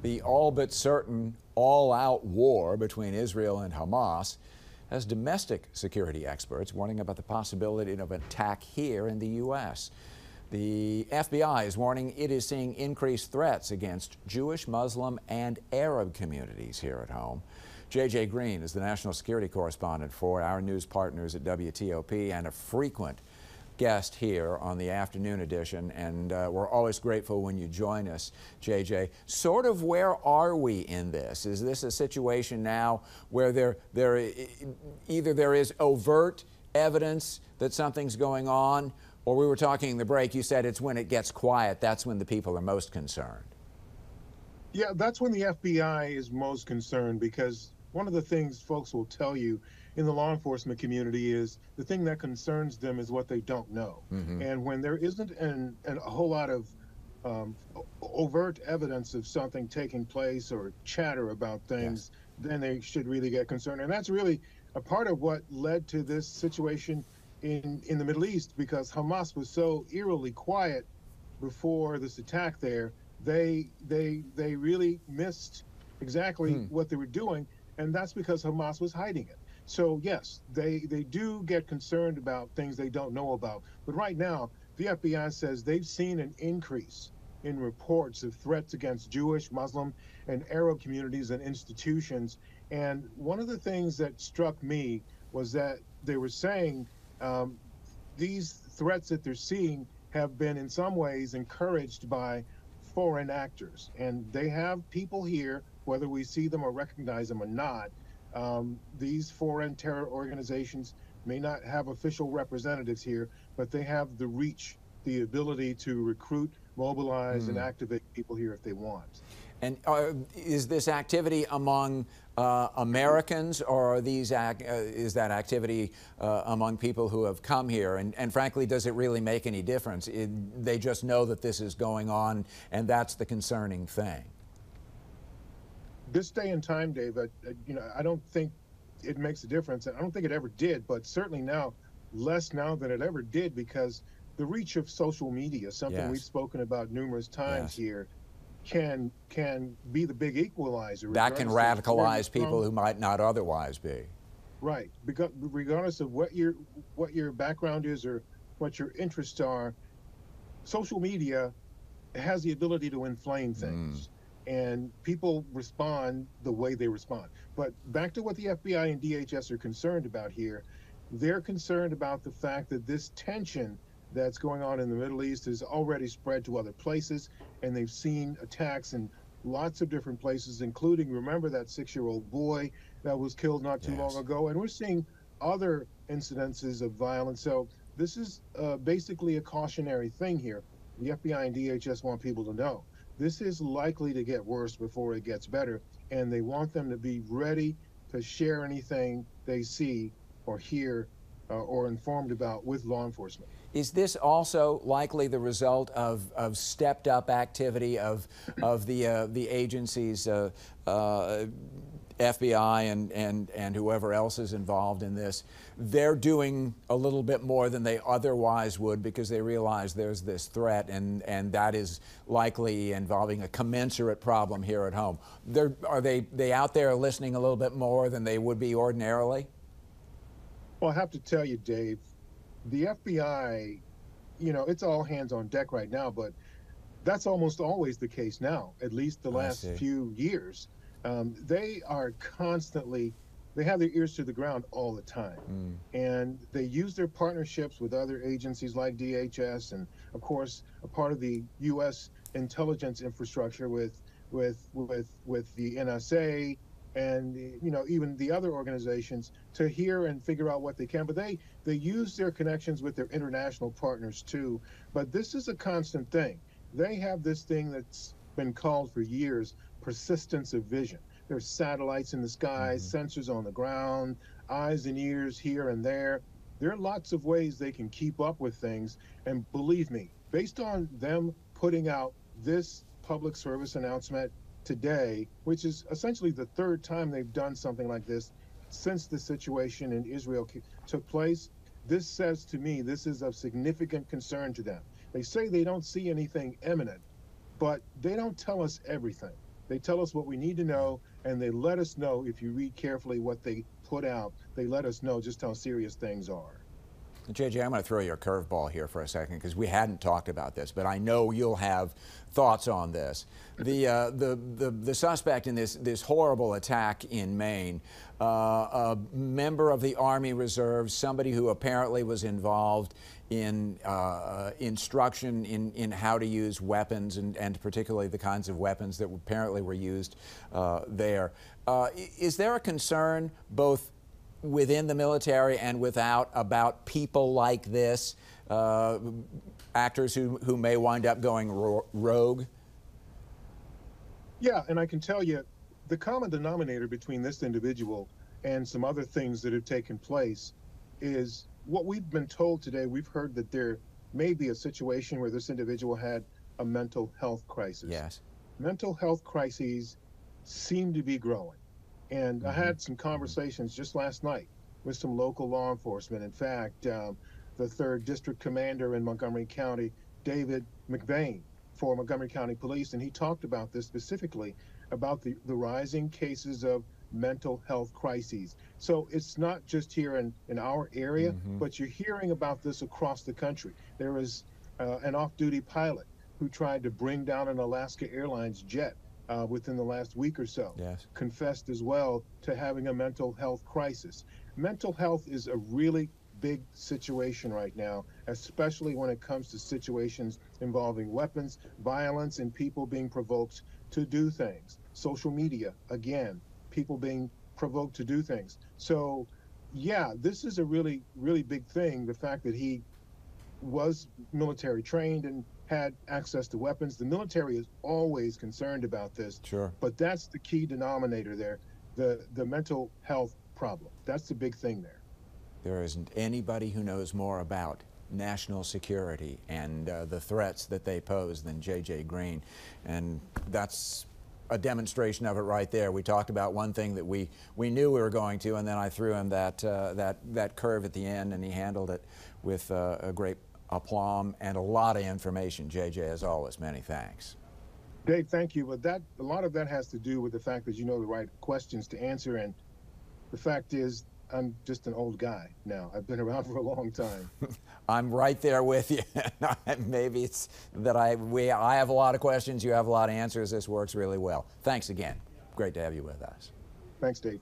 The all but certain all-out war between Israel and Hamas has domestic security experts warning about the possibility of an attack here in the U.S. The FBI is warning it is seeing increased threats against Jewish, Muslim, and Arab communities here at home. J.J. Green is the national security correspondent for our news partners at WTOP and a frequent guest here on the afternoon edition, and we're always grateful when you join us, JJ. Sort of where are we in this? Is this a situation now where either there is overt evidence that something's going on, or we were talking in the break, you said it's when it gets quiet, that's when the people are most concerned? Yeah, that's when the FBI is most concerned, because one of the things folks will tell you in the law enforcement community is the thing that concerns them is what they don't know. And when there isn't a whole lot of overt evidence of something taking place or chatter about things, then they should really get concerned. And that's really a part of what led to this situation in the Middle East, because Hamas was so eerily quiet before this attack there. They really missed exactly what they were doing, and that's because Hamas was hiding it. So yes, they do get concerned about things they don't know about. But right now, the FBI says they've seen an increase in reports of threats against Jewish, Muslim, and Arab communities and institutions. And one of the things that struck me was that they were saying these threats that they're seeing have been in some ways encouraged by foreign actors. And they have people here, whether we see them or recognize them or not. These foreign terror organizations may not have official representatives here, but they have the reach, the ability to recruit, mobilize, and activate people here if they want. And is this activity among Americans, or are is that activity among people who have come here? And frankly, does it really make any difference? They just know that this is going on, and that's the concerning thing. This day and time, Dave, I don't think it makes a difference. I don't think it ever did, but certainly now, less now than it ever did, because the reach of social media, something we've spoken about numerous times here, can be the big equalizer. That can radicalize people who might not otherwise be. Right, because regardless of what your background is or what your interests are, social media has the ability to inflame things. And people respond the way they respond. But back to what the FBI and DHS are concerned about here, they're concerned about the fact that this tension that's going on in the Middle East has already spread to other places, and they've seen attacks in lots of different places, including, remember that 6-year-old boy that was killed not too long ago, and we're seeing other incidences of violence. So this is basically a cautionary thing here. The FBI and DHS want people to know this is likely to get worse before it gets better, and they want them to be ready to share anything they see or hear or informed about with law enforcement. Is this also likely the result of stepped up activity of the agencies, FBI and whoever else is involved in this? They're doing a little bit more than they otherwise would because they realize there's this threat, and that is likely involving a commensurate problem here at home. Are they out there listening a little bit more than they would be ordinarily? Well, I have to tell you, Dave, the FBI, it's all hands on deck right now, but that's almost always the case now, at least the last few years. They are constantly, they have their ears to the ground all the time. And they use their partnerships with other agencies like DHS, and of course, a part of the U.S. intelligence infrastructure with the NSA, and even the other organizations, to hear and figure out what they can. But they use their connections with their international partners too. But this is a constant thing. They have this thing that's been called for years persistence of vision. There's satellites in the sky, sensors on the ground, eyes and ears here and there. There are lots of ways they can keep up with things. And believe me, based on them putting out this public service announcement today, which is essentially the third time they've done something like this since the situation in Israel took place, this says to me this is of significant concern to them. They say they don't see anything imminent, but they don't tell us everything. They tell us what we need to know, and they let us know, if you read carefully what they put out, they let us know just how serious things are. JJ, I'm going to throw you a curveball here for a second because we hadn't talked about this, but I know you'll have thoughts on this. The suspect in this horrible attack in Maine, a member of the Army Reserve, somebody who apparently was involved in instruction in how to use weapons and particularly the kinds of weapons that apparently were used there. Is there a concern both within the military and without about people like this, actors who may wind up going rogue? Yeah, and I can tell you the common denominator between this individual and some other things that have taken place is what we've been told today. We've heard that there may be a situation where this individual had a mental health crisis. Yes. Mental health crises seem to be growing. And I had some conversations just last night with some local law enforcement. In fact, the 3rd District Commander in Montgomery County, David McVeigh, for Montgomery County Police, and he talked about this specifically, about the rising cases of mental health crises. So it's not just here in our area, but you're hearing about this across the country. There was an off-duty pilot who tried to bring down an Alaska Airlines jet within the last week or so. Yes. Confessed as well to having a mental health crisis. Mental health is a really big situation right now, especially when it comes to situations involving weapons, violence, and people being provoked to do things. Social media, again, people being provoked to do things. So yeah, this is a really, really big thing. The fact that he was military trained and had access to weapons. The military is always concerned about this. Sure. But that's the key denominator there, the mental health problem. That's the big thing there. There isn't anybody who knows more about national security and the threats that they pose than J.J. Green. And that's a demonstration of it right there. We talked about one thing that we knew we were going to, and then I threw him that curve at the end, and he handled it with a great aplomb and a lot of information. JJ, as always, many thanks. Dave, thank you. But a lot of that has to do with the fact that you know the right questions to answer, and the fact is I'm just an old guy now. I've been around for a long time. I'm right there with you. Maybe it's that I have a lot of questions, you have a lot of answers. This works really well. Thanks again. Great to have you with us. Thanks, Dave.